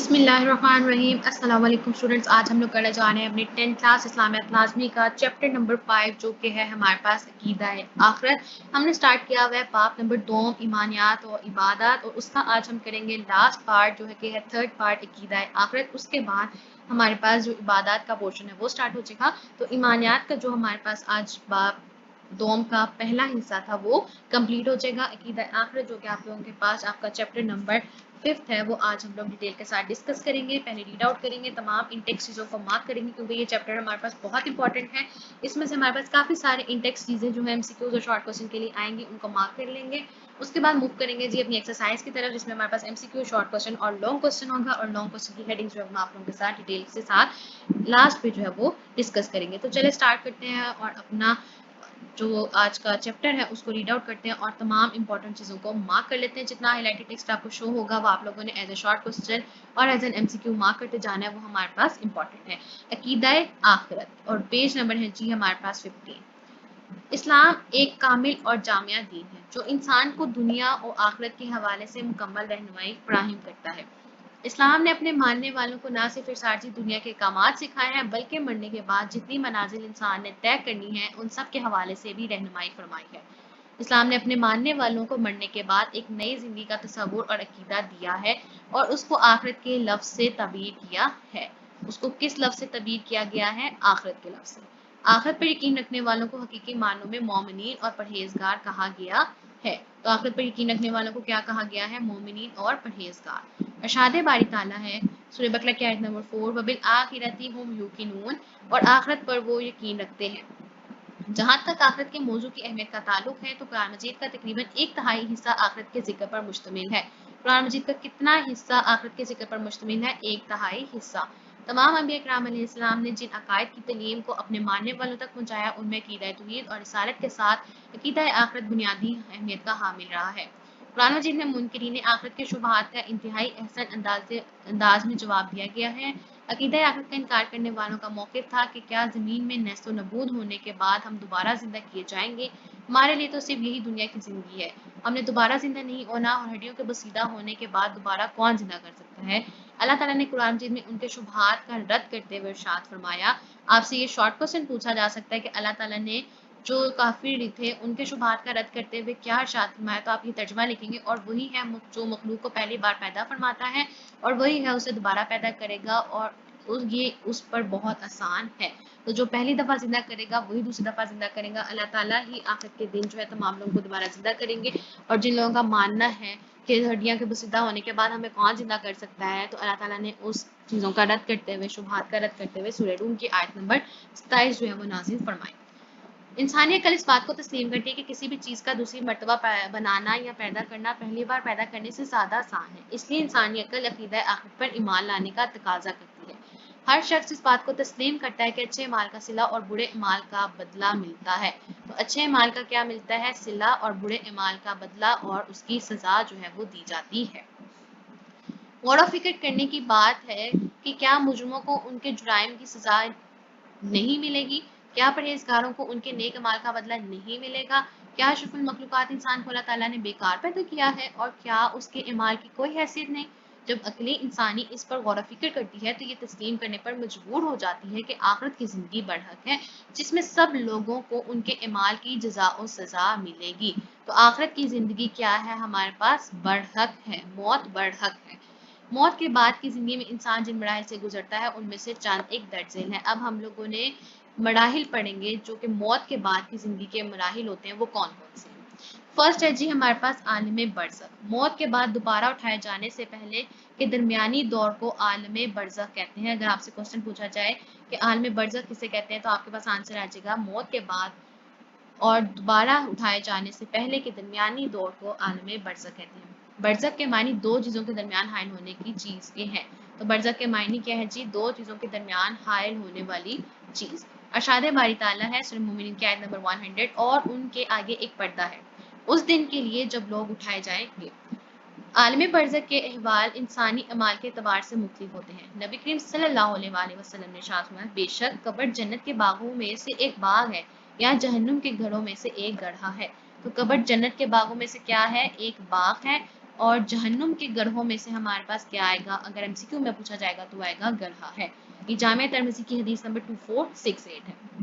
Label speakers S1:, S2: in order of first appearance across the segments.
S1: बिस्मिल्लाहिर्रहमानिर्रहीम। अस्सलाम वालेकुम स्टूडेंट्स। आज हम लोग करने जा रहे हैं अपनी 10th क्लास इस्लामियात लाजमी का चैप्टर नंबर 5 जो कि है हमारे पास अकीदा है आखिरत। हमने स्टार्ट किया हुआ है बाब नंबर 2 ईमानियात और इबादत, और उसका आज हम करेंगे लास्ट पार्ट जो है कि है थर्ड पार्ट अकीदा है आखिरत। उसके बाद हमारे पास जो इबादत का पोर्शन है वो स्टार्ट हो जाएगा। तो ईमानियात का जो हमारे पास आज बाब दोम का पहला हिस्सा था वो कंप्लीट हो जाएगा। अकीदा आखिरत जो कि आप लोगों के पास आपका चैप्टर नंबर 5th है वो आज हम लोग डिटेल के साथ डिस्कस करेंगे। पहले रीड आउट करेंगे, तमाम इंटेक्स चीज़ों को मार्क करेंगे क्योंकि ये चैप्टर हमारे पास बहुत इंपॉर्टेंट है। इसमें से हमारे पास काफ़ी सारे इंटेक्स चीज़ें जो है एमसीक्यूज और शॉर्ट क्वेश्चन के लिए आएंगी, उनको मार्क कर लेंगे। उसके बाद मूव करेंगे जी अपनी एक्सरसाइज की तरफ, जिसमें हमारे पास एमसीक्यू, शॉर्ट क्वेश्चन और लॉन्ग क्वेश्चन होगा, और लॉन्ग क्वेश्चन की हेडिंग जो है हम आप लोगों के साथ डिटेल के साथ लास्ट पे जो है वो डिस्कस करेंगे। तो चले स्टार्ट करते हैं और अपना जो आज का चैप्टर है उसको रीड आउट करते हैं और तमाम इंपॉर्टेंट चीज़ों को मार्क कर लेते हैं। जितना हाईलाइटेड टेक्स्ट आपको शो होगा वो आप लोगों ने एज ए शॉर्ट क्वेश्चन और एज एन एमसीक्यू मार्क करते जाना है, वो हमारे पास इंपॉर्टेंट है। अकीदा आखिरत और पेज नंबर है जी हमारे पास 15। इस्लाम एक कामिल और जामिया दीन है जो इंसान को दुनिया और आखिरत के हवाले से मुकम्मल रहनुमाई फराहम करता है। इस्लाम ने अपने मानने वालों को न सिर्फ इस आर्जी दुनिया के कामात सिखाए हैं बल्कि मरने के बाद जितनी मनाजिल इंसान ने तय करनी है उन सब के हवाले से भी रहनुमाई फरमाई है। इस्लाम ने अपने मानने वालों को मरने के बाद एक नई जिंदगी का तस्वुर और अकीदा दिया है और उसको आखिरत के लफ्ज से तबीर किया है। उसको किस लफ्ज से तबीर किया गया है? आखिरत के लफ्ज से। आखिरत पर यकीन रखने वालों को हकीकी मानों में मोमिनीन और परहेजगार कहा गया है। तो आखिरत पर यकीन रखने वालों को क्या कहा गया है? मोमिनीन और परहेजगार। अरशाद बारी ताला है सूरह बकरा की आयत नंबर 4, वबिल आखिरती हुम यूकिनून, और आखिरत पर वो यकीन रखते हैं। जहाँ तक आखिरत के मौजू की अहमियत का ताल्लुक है तो कुरान मजीद का तकरीबन 1/3 हिस्सा आखिरत के जिक्र पर मुश्तमिल है। कुरान मजीद का कितना हिस्सा आखिरत के जिक्र पर मुश्तमिल है? 1/3 हिस्सा। तमाम अंबिया किराम अलैहिस्सलाम ने जिन अकायद की तलीम को अपने मानने वालों तक पहुँचाया उनमें अकीदा तौहीद और रिसालत के साथ अकीदा आखिरत बुनियादी अहमियत का हामिल रहा है। कुरान मजीद में मुनकिरीन आखिरत के शुबहात का इंतहाई अहसन अंदाज में जवाब दिया गया है। अकीदा आखिरत का इनकार करने वालों का मौक़िफ़ था कि क्या ज़मीन में नेस्तो नबूद होने के बाद हम दोबारा ज़िंदा किए जाएंगे? हमारे लिए तो सिर्फ यही दुनिया की ज़िंदगी है, हमने दोबारा ज़िंदा नहीं होना, और हड्डियों के बसीदा होने के बाद दोबारा कौन ज़िंदा कर सकता है? अल्लाह ताला ने कुरान मजीद में उनके शुबहात का रद्द करते हुए इरशाद फरमाया। आपसे ये शॉर्ट क्वेश्चन पूछा जा सकता है कि अल्लाह ताला ने जो काफिर थे उनके शुबहात का रद्द करते हुए क्या इरशाद फरमाया, तो आप ये तर्जुमा लिखेंगे, और वही है जो मखलूक को पहली बार पैदा फरमाता है और वही है उसे दोबारा पैदा करेगा, और ये उस पर बहुत आसान है। तो जो पहली दफ़ा जिंदा करेगा वही दूसरी दफ़ा जिंदा करेगा। अल्लाह ताला ही आखिरत के दिन जो है तमाम लोगों को दोबारा जिंदा करेंगे। और जिन लोगों का मानना है कि हड्डियां के बसीदा होने के बाद हमें कौन जिंदा कर सकता है, तो अल्लाह ताला ने उस चीज़ों का रद्द करते हुए, शुबहात का रद्द करते हुए सूरह रूम की आयत नंबर 27 जो है वो नाज़िल फरमाई। इंसानी अकल इस बात को तस्लीम करती है कि किसी भी चीज़ का दूसरी मर्तबा बनाना या पैदा करना पहली बार पैदा करने से ज़्यादा आसान है। इसलिए इंसानी अकल अकीदा आखिरत पर ईमान लाने का तकाजा करती है। हर शख्स इस बात को तस्लीम करता है कि अच्छे माल का सिला और बुरे माल का बदला मिलता है। तो अच्छे माल का क्या मिलता है? सिला, और बुरे माल का बदला और उसकी सज़ा जो है वो दी जाती है। गौर व फिक्र करने की बात है कि क्या मुजरिमों को उनके जुराइम की सज़ा नहीं मिलेगी? क्या परहेजगारों को उनके नेक अमाल का बदला नहीं मिलेगा? क्या अशरफुल मखलूकात इंसान को अल्लाह ताला ने बेकार पैदा किया है और क्या उसके इमाल की कोई हैसियत नहीं? जब अकली इंसानी इस पर गौर फिक्र करती है तो ये तस्लीम करने पर मजबूर हो जाती है कि आखिरत की जिंदगी बरहक है जिसमें सब लोगों को उनके इमाल की जजा और सजा मिलेगी। तो आखिरत की जिंदगी क्या है? हमारे पास बरहक है, मौत बरहक है। मौत के बाद की जिंदगी में इंसान जिन मराहिल से गुजरता है उनमें से चंद एक दर्ज झेल है। अब हम लोगों ने मराहिल पढ़ेंगे जो कि मौत के बाद की जिंदगी के मराहिल होते हैं, वो कौन कौन से हैं। फर्स्ट है जी हमारे पास आलम बरज़ख। मौत के बाद दोबारा उठाए जाने से पहले के दरमियानी दौर को आलम बरज़ख कहते हैं। अगर आपसे क्वेश्चन पूछा जाए कि आलम बरज़ख किसे कहते हैं, तो आपके पास आंसर आ जाएगा मौत के बाद और दोबारा उठाए जाने से पहले के दरमियानी दौर को आलम बरज़ख कहते हैं। बरज़ख के मानी दो चीज़ों के दरमियान हायल होने की चीज़ के हैं। तो बरज़ख के मायने क्या है जी? दो चीज़ों के दरमियान हायल होने वाली चीज़। अरशाद बारी ताला है सूरह मोमिनीन की आयत नंबर 100, और उनके आगे एक पर्दा है उस दिन के लिए जब लोग उठाए जाएंगे। आलम बरज़ख के अहवाल इंसानी अमाल के एतबार से मुख्तलिफ होते हैं। नबी करीम सल्लल्लाहु अलैहि वसल्लम ने इरशाद फरमाया, बेशक कब्र जन्नत के बागों में से एक बाग है या जहन्नुम के घरों में से एक गढ़ा है। तो कब्र जन्नत के बागों में से क्या है? एक बाग है, اور جہنم کے گڑھوں میں سے ہمارے پاس کیا آئے گا؟ اگر MCQ میں پوچھا جائے گا تو آئے گا گڑھا ہے. یہ جامع ترمذی کی حدیث نمبر 2468 ہے.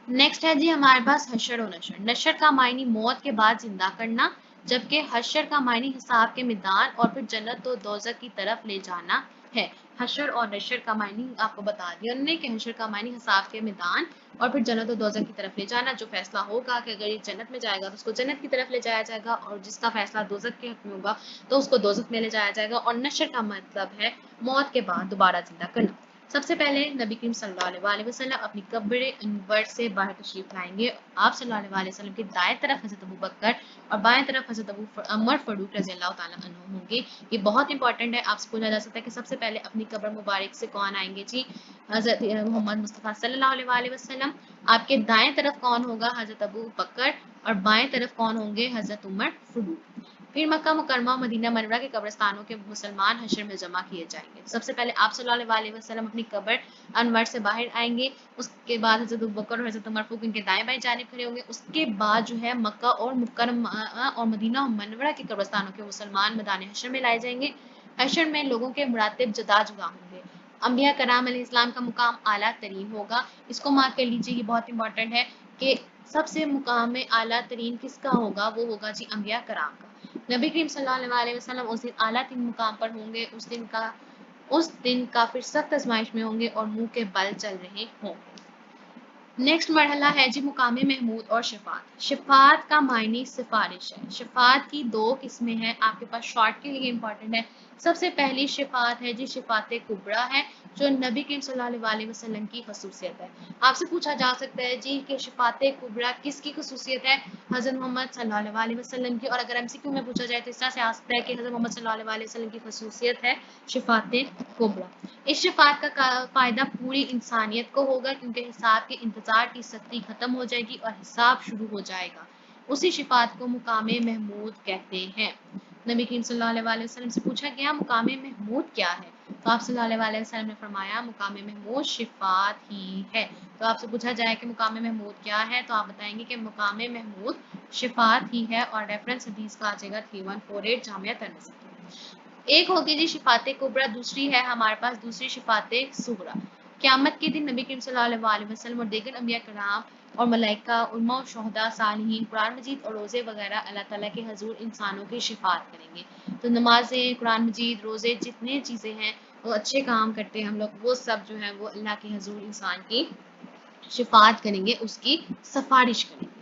S1: نیکسٹ ہے جی ہمارے پاس حشر و نشر. نشر کا معنی موت کے بعد زندہ کرنا، جبکہ حشر کا معنی حساب کے میدان اور پھر جنت و دوزخ کی طرف لے جانا ہے. حشر اور نشر کا معنی آپ کو بتا دیا انہوں نے کہ حشر کا معنی حساب کے میدان اور پھر جنت و دوزخ کی طرف لے جانا. جو فیصلہ ہوگا کہ اگر یہ جنت میں جائے گا تو اس کو جنت کی طرف لے جایا جائے گا، اور جس کا فیصلہ دوزخ کے حق میں ہوگا تو اس کو دوزخ میں لے جایا جائے گا. اور نشر کا مطلب ہے موت کے بعد دوبارہ زندہ کرنا. سب سے پہلے نبی کریم صلی اللہ علیہ وسلم اپنی قبر انور سے باہر تشریف لائیں گے. آپ صلی اللہ علیہ وسلم کے دائیں طرف حضرت ابو بکر اور بائیں طرف حضرت عمر فاروق رضی اللہ تعالیٰ عنہ ہوں گے. یہ بہت امپورٹنٹ ہے، آپ سے پوچھا جا سکتا ہے کہ سب سے پہلے اپنی قبر مبارک سے کون آئیں گے؟ جی حضرت محمد مصطفیٰ صلی اللہ علیہ وسلم. آپ کے دائیں طرف کون ہوگا؟ حضرت ابو بکر. اور بائیں طرف کون ہوں گے؟ حضرت عمر فاروق. پھر مکہ مکرمہ اور مدینہ منورہ کے قبرستانوں کے مسلمان حشر میں جمع کیے جائیں گے. سب سے پہلے آپ صلی اللہ علیہ وسلم اپنی قبر انور سے باہر آئیں گے. اس کے بعد حضرت ابوبکر اور حضرت عمر فاروق ان کے دائیں بائیں جانب کھڑے ہوں گے. اس کے بعد جو ہے مکہ اور مکرمہ اور مدینہ منورہ کے قبرستانوں کے مسلمان میدان حشر میں لائے جائیں گے. حشر میں لوگوں کے مراتب جدا جدا ہوں گے. انبیاء کرام علیہ السلام کا مقام اعلیٰ ترین ہوگا. اس کو مارک کر لیجیے، یہ بہت امپورٹنٹ ہے کہ سب سے مقام میں اعلیٰ ترین کس کا ہوگا؟ وہ ہوگا جی انبیاء کرام کا. نبی کریم صلی اللہ علیہ وسلم اس دن اعلیٰ ترین مقام پر ہوں گے. اس دن کافر سخت آزمائش میں ہوں گے اور منہ کے بل چل رہے ہوں. نیکسٹ مرحلہ ہے جی مقام محمود اور شفاعت. شفاعت کا معنی سفارش ہے. شفاعت کی دو قسمیں ہیں، آپ کے پاس شارٹ کے لیے امپورٹنٹ ہے. سب سے پہلی شفاعت ہے جی شفاعت کبریٰ ہے، جو نبی کریم صلی اللہ علیہ وسلم کی خصوصیت ہے. آپ سے پوچھا جا سکتا ہے جی کہ شفاعت کبریٰ کس کی خصوصیت ہے؟ حضرت محمد صلی اللہ علیہ وسلم کی. اور اگر MCQ میں پوچھا جائے تو اس طرح سے آ سکتا ہے کہ حضرت محمد صلی اللہ علیہ وسلم کی خصوصیت ہے شفاعت کبریٰ. اس شفاعت کا فائدہ پوری انسانیت کو ہوگا، کیونکہ حساب کے انتظار کی سختی ختم ہو جائے گی اور حساب شروع ہو جائے گا. اسی شفاعت کو مقام محمود کہتے ہیں. نبی کریم صلی اللہ علیہ وسلم سے پوچھا گیا مقام محمود کیا ہے، تو آپ صلی اللہ علیہ وسلم نے فرمایا مقام محمود شفاعت ہی ہے. تو آپ سے پوچھا جائے کہ مقام محمود کیا ہے تو آپ بتائیں گے کہ مقام محمود شفاعت ہی ہے. اور ریفرنس حدیث کا آ جائے گا 3148 جامعہ ترمذی. ایک ہوگی جی شفاعت کبریٰ، دوسری ہے ہمارے پاس دوسری شفاعت صغریٰ. قیامت کے دن نبی کریم صلی اللہ علیہ وسلم اور دیگر انبیاء کرام اور ملائکہ، علماء و شہداء، صالحین، قرآن مجید اور روزے وغیرہ اللہ تعالیٰ کے حضور انسانوں کی شفاعت کریں گے. تو نمازیں، قرآن مجید، روزے، جتنے چیزیں ہیں وہ اچھے کام کرتے ہیں ہم لوگ، وہ سب جو ہے وہ اللہ کے حضور انسان کی شفاعت کریں گے، اس کی سفارش کریں گے.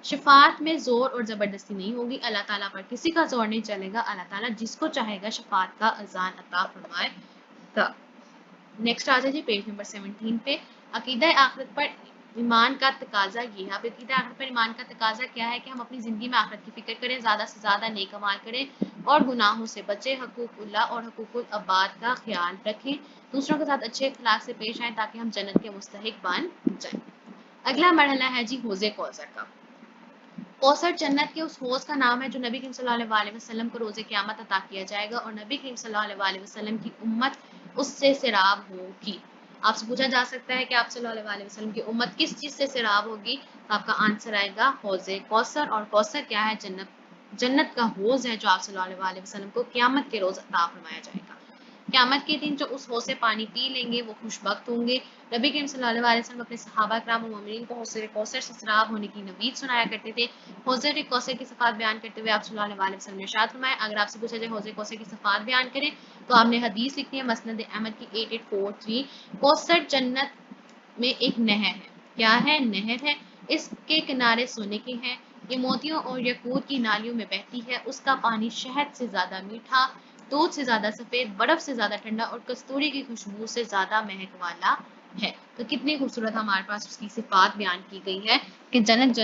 S1: شفاعت میں زور اور زبردستی نہیں ہوگی. اللہ تعالیٰ پر کسی کا زور نہیں چلے گا. اللہ تعالیٰ جس کو چاہے گا شفاعت کا اذان عطا فرمائے گا. نیکسٹ آ جائے جی پیج نمبر 17 پہ. عقیدہ آخرت پر ایمان کا تقاضا یہ ہے. اب عقیدہ آخرت پر ایمان کا تقاضا کیا ہے کہ ہم اپنی زندگی میں آخرت کی فکر کریں، زیادہ سے زیادہ نیک اعمال کریں اور گناہوں سے بچیں، حقوق اللہ اور حقوق العباد کا خیال رکھیں، دوسروں کے ساتھ اچھے اخلاق سے پیش آئیں تاکہ ہم جنت کے مستحق بن جائیں. اگلا مرحلہ ہے جی حوض کوثر کا. کوثر جنت کے اس حوض کا نام ہے جو نبی کریم صلی اللہ علیہ وسلم کو روز قیامت عطا کیا جائے گا، اور نبی کریم صلی اللہ علیہ وسلم کی امت اس سے سیراب ہوگی. آپ سے پوچھا جا سکتا ہے کہ آپ صلی اللہ علیہ وسلم کی امت کس چیز سے سیراب ہوگی؟ آپ کا آنسر آئے گا حوض کوثر. اور کوثر کیا ہے؟ جنت کا حوض ہے جو آپ صلی اللہ علیہ وسلم کو قیامت کے روز عطا فرمایا جائے گا. قیامت کے دن جو اس حوض سے پانی پی لیں گے وہ خوش بخت ہوں گے. نبی کریم صلی اللہ علیہ وسلم اپنے صحابہ کرام و مومنین کو حوض کوثر سے سیراب ہونے کی نوید سنایا کرتے تھے. حوض کوثر کی صفات بیان کرتے ہوئے آپ صلی اللہ علیہ وسلم نے ارشاد فرمایا اگر آپ سے پوچھا جائے حوض کوثر کی صفات بیان کریں تو آپ نے حدیث لکھنی ہے مسند احمد کی 8843. کوثر جنت میں ایک نہر ہے. کیا ہے؟ نہر ہے. اس کے کنارے سونے کے ہیں. یہ موتیوں اور یاقوت کی نالیوں میں بہتی ہے. اس کا پانی شہد سے زیادہ میٹھا، دودھ سے زیادہ سفید، برف سے زیادہ ٹھنڈا اور کستوری کی خوشبو سے زیادہ مہک والا ہے. تو کتنی خوبصورت ہمارے پاس اس کی صفات بیان کی گئی ہے کہ جنت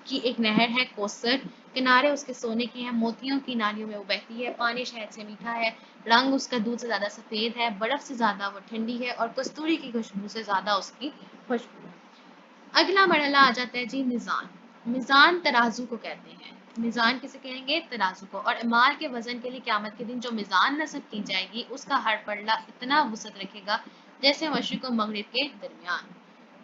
S1: کی ایک نہر ہے کوثر، کنارے اس کے سونے کے ہیں، موتیوں کی نالیوں میں وہ بہتی ہے، پانی شہد سے میٹھا ہے، رنگ اس کا دودھ سے زیادہ سفید ہے، برف سے زیادہ وہ ٹھنڈی ہے اور کستوری کی خوشبو سے زیادہ اس کی خوشبو. اگلا مرحلہ آ جاتا ہے جی میزان. میزان ترازو کو کہتے ہیں. میزان کسے کہیں گے؟ ترازو کو. اور اعمال کے وزن کے لیے قیامت کے دن جو میزان نصب کی جائے گی اس کا ہر پلڑا اتنا وسعت رکھے گا جیسے مشرق و مغرب کے درمیان.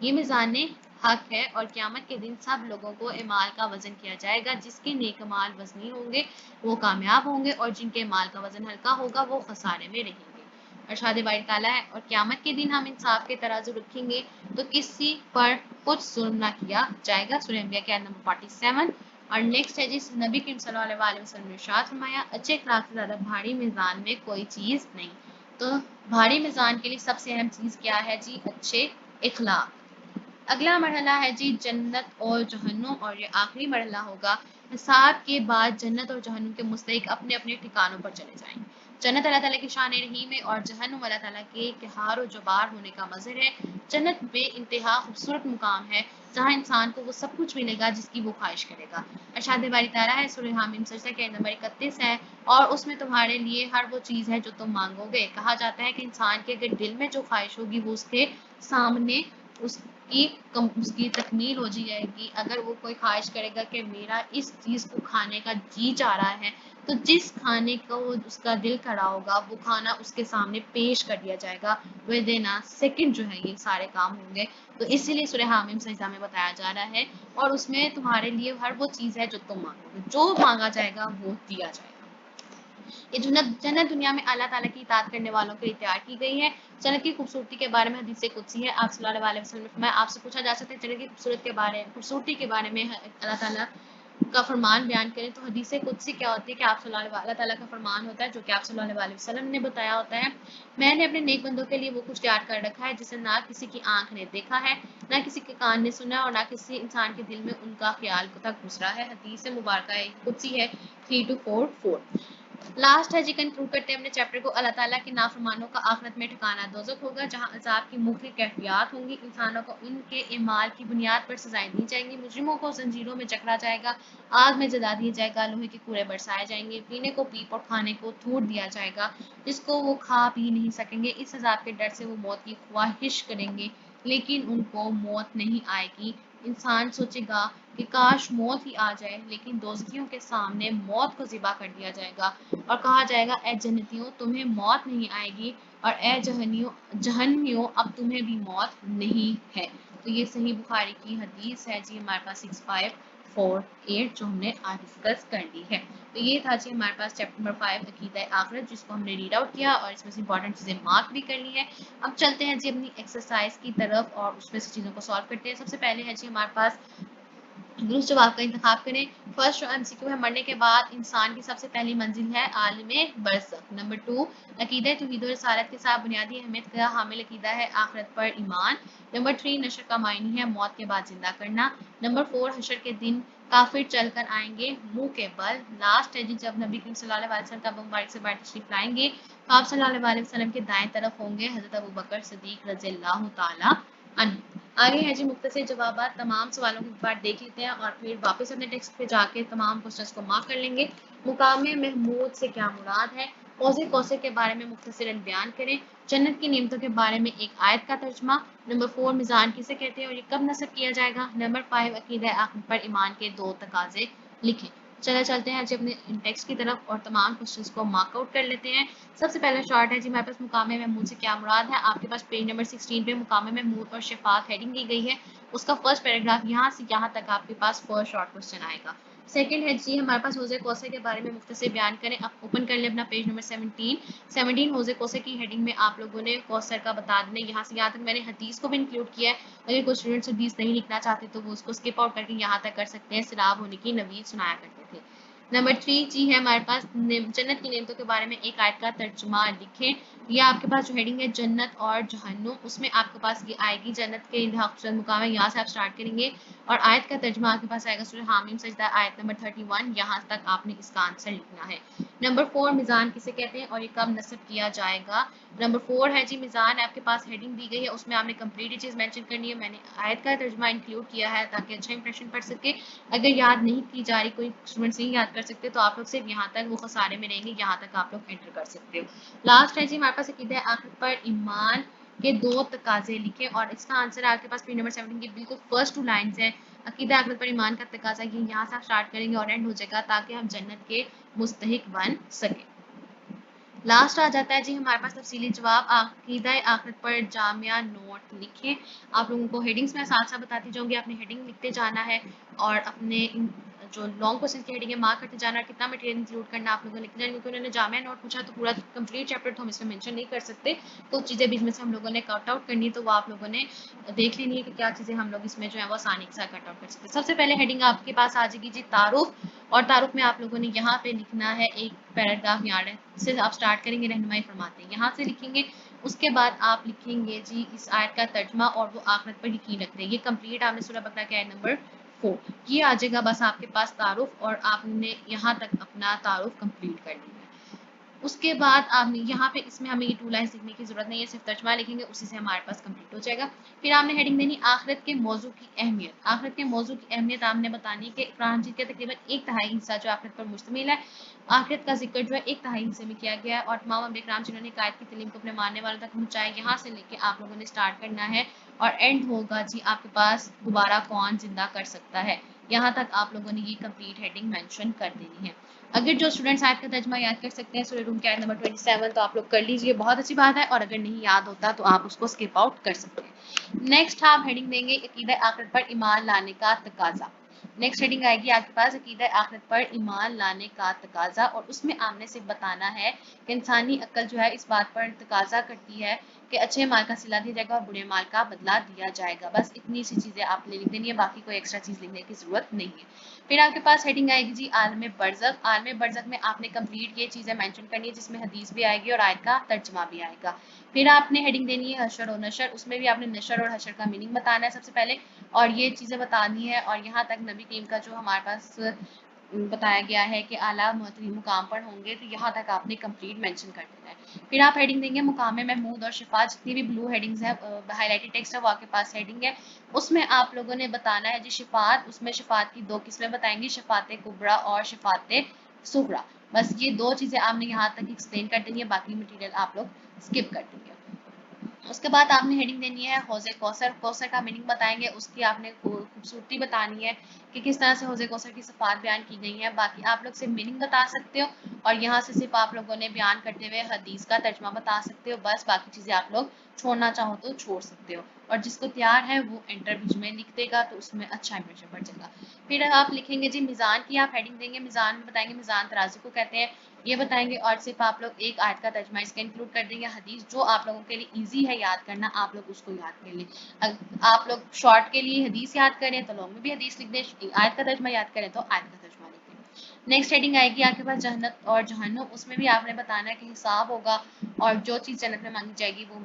S1: یہ میزان حق ہے اور قیامت کے دن سب لوگوں کو اعمال کا وزن کیا جائے گا. جس کے نیک اعمال وزنی ہوں گے وہ کامیاب ہوں گے اور جن کے اعمال کا وزن ہلکا ہوگا وہ خسارے میں رہیں گے. ارشاد باری تعالیٰ ہے اور قیامت کے دن ہم انصاف کے ترازو رکھیں گے تو کسی پر کچھ ظلم نہ کیا جائے گا. سورہ انبیاء کی آیت نمبر 47. اور نیکسٹ ہے جس نبی کریم صلی اللہ علیہ وسلم نے ارشاد فرمایا اچھے اخلاق سے زیادہ بھاری میزان میں کوئی چیز نہیں. تو بھاری میزان کے لیے سب سے اہم چیز کیا ہے جی؟ اچھے اخلاق. اگلا مرحلہ ہے جی جنت اور جہنم اور یہ آخری مرحلہ ہوگا. حساب کے بعد جنت اور جہنم کے مستحق اپنے اپنے ٹھکانوں پر چلے جائیں گے. جنت اللہ تعالیٰ کی شان رحیم ہے اور جہنم اللہ تعالیٰ کے قہار و جبار ہونے کا مظہر ہے. جنت بے انتہا خوبصورت مقام ہے جہاں انسان کو وہ سب کچھ ملے گا جس کی وہ خواہش کرے گا. ارشاد باری تعالیٰ ہے سورہ حامیم سجدہ کے نمبر 31 ہے اور اس میں تمہارے لیے ہر وہ چیز ہے جو تم مانگو گے. کہا جاتا ہے کہ انسان کے اگر دل میں جو خواہش ہوگی وہ اس کے سامنے اس کی تکمیل ہو جائے گی. اگر وہ کوئی خواہش کرے گا کہ میرا اس چیز کو کھانے کا جی چاہ رہا ہے تو جس کھانے کو اس کا دل کھڑا ہوگا وہ کھانا اس کے سامنے پیش کر دیا جائے گا. وہ دینا سیکنڈ جو ہے یہ سارے کام ہوں گے. تو اسی لیے سورہ حامیم سجدہ میں بتایا جا رہا ہے اور اس میں تمہارے لیے ہر وہ چیز ہے جو تم مانگو گے. جو مانگا جائے گا وہ دیا جائے گا. یہ جنت دنیا میں اللہ تعالیٰ کی اطاعت کرنے والوں کے لیے تیار کی گئی ہے. جنت کی خوبصورتی کے بارے میں حدیث قدسی ہے. آپ صلی اللہ علیہ وسلم نے فرمایا آپ سے پوچھا جا سکتا ہے جنت کی خوبصورتی کے بارے میں اللہ تعالیٰ کا فرمان بیان کریں تو حدیث قدسی کیا ہوتی ہے کہ آپ صلی اللہ تعالیٰ کا فرمان ہوتا ہے جو کہ آپ صلی اللہ علیہ وسلم نے بتایا ہوتا ہے. میں نے اپنے نیک بندوں کے لیے وہ کچھ تیار کر رکھا ہے جسے نہ کسی کی آنکھ نے دیکھا ہے نہ کسی کے کان نے سنا اور نہ کسی انسان کے دل میں ان کا خیال تک گزرا ہے. حدیث مبارکہ قدسی ہے 3244. لاسٹ ہے جی کنکلوڈ کرتے ہیں اپنے چیپٹر کو. اللہ تعالیٰ کے نافرمانوں کا آخرت میں ٹھکانہ دوزخ ہوگا جہاں عذاب کی مختلف کیفیات ہوں گی. انسانوں کو ان کے اعمال کی بنیاد پر سزائیں دی جائیں گی. مجرموں کو زنجیروں میں جکڑا جائے گا, آگ میں جلا دیا جائے گا, لوہے کے کوڑے برسائے جائیں گے, پینے کو پیپ اور کھانے کو تھوڑ دیا جائے گا جس کو وہ کھا پی نہیں سکیں گے. اس عذاب کے ڈر سے وہ موت کی خواہش کریں گے لیکن ان کو موت نہیں آئے گی. انسان سوچے گا کہ کاش موت ہی آ جائے لیکن دوزخیوں کے سامنے موت کو ذبح کر دیا جائے گا اور کہا جائے گا اے جنتیوں تمہیں موت نہیں آئے گی اور اے جہنمیوں اب تمہیں بھی موت نہیں ہے. تو یہ صحیح بخاری کی حدیث ہے جی ہمارے پاس 6548 جو ہم نے آج ڈسکس کر لی ہے. تو یہ تھا جی ہمارے پاس چیپٹر نمبر 5 عقیدہ آخرت جس کو ہم نے ریڈ آؤٹ کیا اور اس میں سے امپورٹنٹ چیزیں مارک بھی کر لی ہے. اب چلتے ہیں جی اپنی ایکسرسائز کی طرف اور اس میں سے چیزوں کو سالو کرتے ہیں. سب سے پہلے ہے جی ہمارے پاس درست جواب کا انتخاب کریں. فرسٹ ایم سی کیو ہے مرنے کے بعد انسان کی سب سے پہلی منزل ہے عالم برزخ. نمبر 2 عقیدہ توحید و رسالت کے ساتھ بنیادی اہمیت کا حامل عقیدہ ہے آخرت پر ایمان. نمبر 3 نشر کا معنی ہے موت کے بعد زندہ کرنا. نمبر 4 حشر کے دن کافر چل کر آئیں گے منہ کے بل. لاسٹ ہے جی جب نبی کریم صلی اللہ علیہ وسلم کا مبارک سے باہر تشریف لائیں گے تو آپ صلی اللہ علیہ وسلم کے دائیں طرف ہوں گے حضرت ابوبکر صدیق رضی اللہ تعالی عنہ. آگے ہے جی مختصر جوابات. تمام سوالوں کو ایک بار دیکھ لیتے ہیں اور پھر واپس اپنے ٹیکسٹ پہ جا کے تمام کوشچنس کو مارک کر لیں گے. مقام محمود سے کیا مراد ہے؟ حوض کوثر کے بارے میں مختصراً بیان کریں. جنت کی نعمتوں کے بارے میں ایک آیت کا ترجمہ. نمبر 4 میزان کسے کہتے ہیں اور یہ کب نصب کیا جائے گا. نمبر 5 عقیدہ آخرت پر ایمان کے 2 تقاضے لکھیں. چلتے ہیں جی اپنے ٹیکسٹ کی طرف اور تمام کوشچنس کو مارک آؤٹ کر لیتے ہیں. سب سے پہلا شارٹ ہے جی ہمارے پاس مقام محمود سے کیا مراد ہے. آپ کے پاس پیج نمبر 16 پہ مقام محمود اور شفاعت ہیڈنگ دی گئی ہے. اس کا فرسٹ پیراگراف یہاں سے یہاں تک آپ کے پاس فرسٹ شارٹ کوسچن آئے گا. سیکنڈ ہے جی ہمارے پاس حوض کوثر کے بارے میں مختصر بیان کریں. آپ اوپن کر لیں اپنا پیج نمبر 17 حوض کوثر کی ہیڈنگ میں آپ لوگوں نے کوثر کا بتا دینا. یہاں سے یہاں تک میں نے حدیث کو بھی انکلوڈ کیا ہے. اگر کوئی اسٹوڈنٹس حدیث نہیں لکھنا چاہتے تو وہ اس کو اسکپ آؤٹ کر کے یہاں تک کر سکتے ہیں. سیراب ہونے کی نوید سنایا کرتے تھے. نمبر 3 جی ہے ہمارے پاس جنت کی نعمتوں کے بارے میں ایک آیت کا ترجمہ لکھیں. یہ آپ کے پاس جو ہیڈنگ ہے جنت اور جہنم اس میں آپ کے پاس یہ آئے گی جنت کے انتہا مقام ہے. یہاں سے آپ سٹارٹ کریں گے اور آیت کا ترجمہ آپ کے پاس آئے گا سورہ حامیم سجدہ آیت نمبر 31. یہاں تک آپ نے اس کا آنسر لکھنا ہے. نمبر 4 میزان کسے کہتے ہیں اور یہ کب نصب کیا جائے گا. نمبر 4 ہے جی میزان آپ کے پاس ہیڈنگ دی گئی ہے اس میں آپ نے کمپلیٹ چیز مینشن کرنی ہے. میں نے آیت کا ترجمہ انکلوڈ کیا ہے تاکہ اچھا امپریشن پڑ سکے. اگر یاد نہیں کی جا رہی کوئی اسٹوڈنٹس نہیں یاد کر سکتے تو آپ لوگ صرف یہاں تک وہ خسارے میں رہیں گے یہاں تک آپ لوگ انٹر کر سکتے ہو. لاسٹ ہے جی ہمارے پاس عقیدہ آخرت پر ایمان کے 2 تقاضے لکھیں اور اس کا آنسر آپ کے پاس پیج نمبر 17 کی بالکل فرسٹ 2 لائنز ہیں. عقیدہ آخرت پر ایمان کا تقاضا یہ یہاں سے آپ سٹارٹ کریں گے اور اینڈ ہو جائے گا تاکہ ہم جنت کے مستحق بن سکیں. लास्ट आ जाता है जी हमारे पास तफसीली जवाब। अकीदा आखिरत पर जामिया नोट लिखें। आप लोगों को हेडिंग्स में साथ साथ बताती जाऊंगी, आपने हेडिंग लिखते जाना है और अपने जो लॉन्ग क्वेश्चन की हेडिंग है मार्क करते जाना, कितना मटेरियल इंक्लूड करना आप लोगों ने लिखना है, क्योंकि उन्होंने जामिया नोट पूछा तो पूरा कंप्लीट चैप्टर तो हम इसमें मेंशन नहीं कर सकते, कुछ चीज़ें बीच में से हम लोगों ने कट आउट करनी है, तो वो आप लोगों ने देख लेनी है कि क्या चीज़ें हम लोग इसमें जो है वो आसानी के साथ कट आउट कर सकते हैं। सबसे पहले हेडिंग आपके पास आ जाएगी जी तारुफ, और तारुफ में आप लोगों ने यहाँ पे लिखना है एक पैराग्राफ यार्ड से आप स्टार्ट करेंगे, रहनुमाई फरमाते हैं यहाँ से लिखेंगे। उसके बाद आप लिखेंगे जी इस आयत का तर्जमा और वो आखिरत पर यकीन रखते हैं। ये कंप्लीट आपने सूरह बकरा के आयत नंबर 4 ये आ जाएगा बस आपके पास तारुफ, और आपने यहाँ तक अपना तारुफ कंप्लीट कर लिया है। उसके बाद आप यहाँ पे इसमें हमें ये 2 लाइन्स लिखने की जरूरत नहीं है, सिर्फ तर्जमा लिखेंगे, उसी से हमारे पास कंप्लीट हो जाएगा। फिर आपने हेडिंग देनी आखिरत के मौजू की अहमियत। आखिरत के मौजू की अहमियत आपने बतानी है कि कुरान मजीद का तकरीबन 1/3 हिस्सा जो आखिरत पर मुश्तमिल है, आखिरत का जिक्र जो है 1/3 हिस्से में किया गया है, और तमाम अंबिया किराम जिन्होंने कायद की तलीम को अपने मानने वालों तक पहुँचाया, यहाँ से लेके आप लोगों ने स्टार्ट करना है और एंड होगा जी आपके पास दोबारा कौन जिंदा कर सकता है, यहाँ तक आप लोगों ने ये कंप्लीट हेडिंग मेंशन कर देनी है। अगर जो स्टूडेंट्स आयत का तर्जमा याद कर सकते हैं सूरह रूम की आयत नंबर 27 तो आप लोग कर लीजिए, बहुत अच्छी बात है, और अगर नहीं याद होता तो आप उसको स्किप आउट कर सकते हैं। नेक्स्ट आप हेडिंग देंगे अकीदा आखिरत पर ईमान लाने का तकाजा। नेक्स्ट हेडिंग आएगी आपके पास अकीदा आखिरत पर ईमान लाने का तकाजा, और उसमें आपने सिर्फ बताना है कि इंसानी अक्ल जो है इस बात पर तकाजा करती है कि अच्छे माल का सिला दिया जाएगा और बुरे माल का बदला दिया जाएगा। बस इतनी सी चीजें आपने लिख देनी है, बाकी कोई एक्स्ट्रा चीज लिखने की जरूरत नहीं है। फिर आपके पास हेडिंग आएगी जी आलम बरज़ख। आलम बरज़ख में आपने कंप्लीट ये चीज़ें मेंशन करनी है, जिसमें हदीस भी आएगी और आयत का तर्जमा भी आएगा। फिर आपने हेडिंग देनी है हशर और नशर, उसमें भी आपने नशर और हशर का मीनिंग बताना है सबसे पहले, और ये चीज़ें बतानी है, और यहाँ तक नबी टीम का जो हमारे पास बताया गया है कि आला मोहतरम मुकाम पर होंगे, तो यहाँ तक आपने कंप्लीट मेंशन कर देना है। फिर आप हेडिंग देंगे मुकाम महमूद और शिफा, जितनी भी ब्लू हेडिंग्स है हाईलाइटेड टेक्स्ट है वो आपके पास हेडिंग है, उसमें आप लोगों ने बताना है जी शिफात, उसमें शिफात की 2 किस्में बताएंगी, शिफात कुबरा और शिफात सुगरा। बस ये 2 चीज़ें आपने यहाँ तक एक्सप्लेन कर देनी है, बाकी मटेरियल आप लोग स्किप कर देंगे। उसके बाद आपने हेडिंग देनी है हौज़े कौसर। कौसर का मीनिंग बताएंगे, उसकी आपने खूबसूरती बतानी है कि किस तरह से हौज़े कौसर की सिफात बयान की गई है। बाकी आप लोग सिर्फ मीनिंग बता सकते हो, और यहाँ से सिर्फ आप लोगों ने बयान करते हुए हदीस का तर्जमा बता सकते हो, बस बाकी चीज़ें आप लोग छोड़ना चाहो तो छोड़ सकते हो, और जिसको तैयार है वो एंटर बीच में लिख देगा तो उसमें अच्छा इंप्रेशन बढ़ जाएगा। फिर आप लिखेंगे जी मीज़ान की, आप हेडिंग देंगे मीज़ान में बताएंगे मीज़ान तराजू को कहते हैं, ये बताएंगे, और सिर्फ आप लोग एक आयत का तर्जमा इसका इंक्लूड कर देंगे। हदीस जो आप लोगों के लिए इजी है याद करना, आप लोग उसको याद कर लें। आप लोग शॉर्ट के लिए हदीस याद करें तो लॉन्ग में भी हदीस लिख दें, आयत का तर्जमा याद करें तो आयत का तर्जमा लिख दें। नेक्स्ट हेडिंग आएगी आपके पास जन्नत और जहन्नुम, उसमें भी आपने बताना है कि हिसाब होगा, और जो चीज़ जन्नत में मांगी जाएगी वो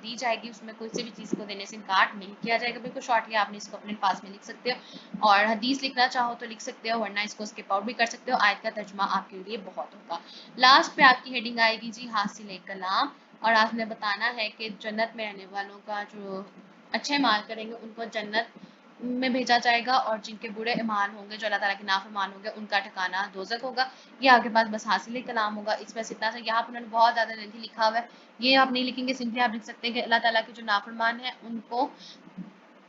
S1: दी जाएगी, उसमें कोई सी भी चीज़ को देने से इनकार नहीं किया जाएगा। बिल्कुल शॉर्टली आपने इसको अपने पास में लिख सकते हो, और हदीस लिखना चाहो तो लिख सकते हो, वरना इसको स्किप आउट भी कर सकते हो, आयत का तर्जमा आपके लिए बहुत होगा। लास्ट पे आपकी हेडिंग आएगी जी हासिल कलाम, और आपने बताना है कि जन्नत में रहने वालों का जो अच्छे माल करेंगे उनको जन्नत में भेजा जाएगा, और जिनके बुरे ईमान होंगे जो अल्लाह ताला के नाफरमान होंगे उनका ठिकाना दोज़ख होगा। ये आपके पास बस हासिल कलाम होगा, इसमें से इतना सा यहाँ पर उन्होंने बहुत ज़्यादा लेंथी लिखा हुआ है, ये आप नहीं लिखेंगे, सिंपली आप लिख सकते हैं कि अल्लाह ताला के जो नाफरमान है उनको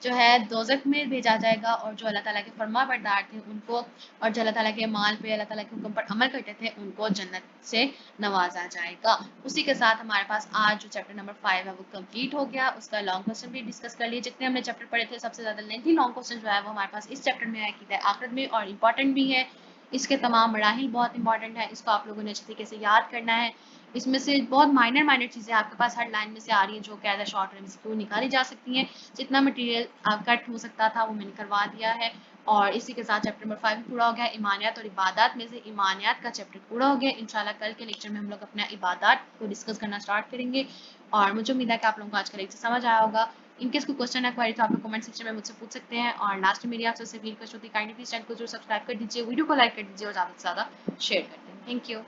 S1: जो है दोज़ख में भेजा जाएगा, और जो अल्लाह ताला के फरमा बरदार थे उनको, और जो अल्लाह ताला के माल पे अल्लाह ताला के हुक्म पर अमल करते थे उनको जन्नत से नवाजा जाएगा। उसी के साथ हमारे पास आज जो चैप्टर नंबर 5 है वो कंप्लीट हो गया। उसका लॉन्ग क्वेश्चन भी डिस्कस कर लिए, जितने हमने चैप्टर पढ़े थे सबसे ज़्यादा लेंथी लॉन्ग क्वेश्चन जो है वो हमारे पास इस चैप्टर में है आखिरत में, और इंपॉर्टेंट भी है। इसके तमाम मराहिल बहुत इंपॉर्टेंट है, इसको आप लोगों ने अच्छे तरीके से याद करना है। इसमें से बहुत माइनर चीज़ें आपके पास हर लाइन में से आ रही हैं जो कि एज अ शॉर्ट MCQ निकाली जा सकती हैं। जितना मटेरियल कट हो सकता था वो मैंने करवा दिया है, और इसी के साथ चैप्टर नंबर 5 पूरा हो गया। ईमानियात और इबादत में से ईमानियात का चैप्टर पूरा हो गया। इंशाल्लाह कल के लेक्चर में हम लोग अपना इबादत को डिस्कस करना स्टार्ट करेंगे, और मुझे उम्मीद है कि आप लोगों को आज का लेक्चर समझ आया होगा। इनकेस कोई क्वेश्चन है क्वेरी तो आप लोग कमेंट सेक्शन में मुझसे पूछ सकते हैं, और लास्ट में मेरी आपसे अपील रिक्वेस्ट होती है काइंडली प्लीज चैनल को जरूर सब्सक्राइब कर दीजिए, वीडियो को लाइक कर दीजिए, और ज़्यादा से ज़्यादा शेयर कर दें। Thank you.